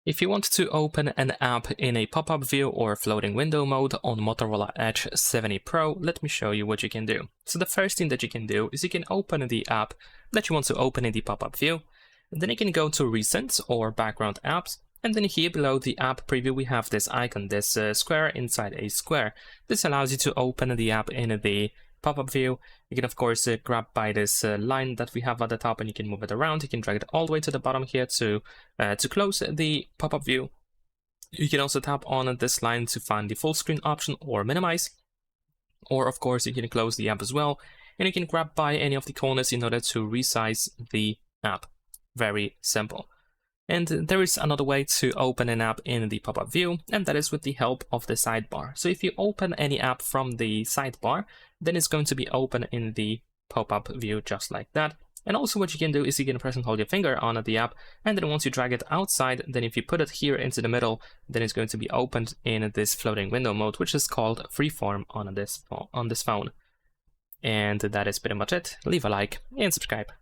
If you want to open an app in a pop-up view or floating window mode on Motorola Edge 70 Pro, let me show you what you can do. So the first thing that you can do is you can open the app that you want to open in the pop-up view. And then you can go to Recent or Background Apps. And then here below the app preview, we have this icon, this square inside a square. This allows you to open the app in the pop-up view. You can of course grab by this line that we have at the top and you can move it around. You can drag it all the way to the bottom here to close the pop-up view. You can also tap on this line to find the full screen option or minimize. Or of course you can close the app as well. And you can grab by any of the corners in order to resize the app. Very simple. And there is another way to open an app in the pop-up view, and that is with the help of the sidebar. So if you open any app from the sidebar, then it's going to be open in the pop-up view just like that. And also what you can do is you can press and hold your finger on the app, and then once you drag it outside, then if you put it here into the middle, then it's going to be opened in this floating window mode, which is called freeform on this phone. And that is pretty much it. Leave a like and subscribe.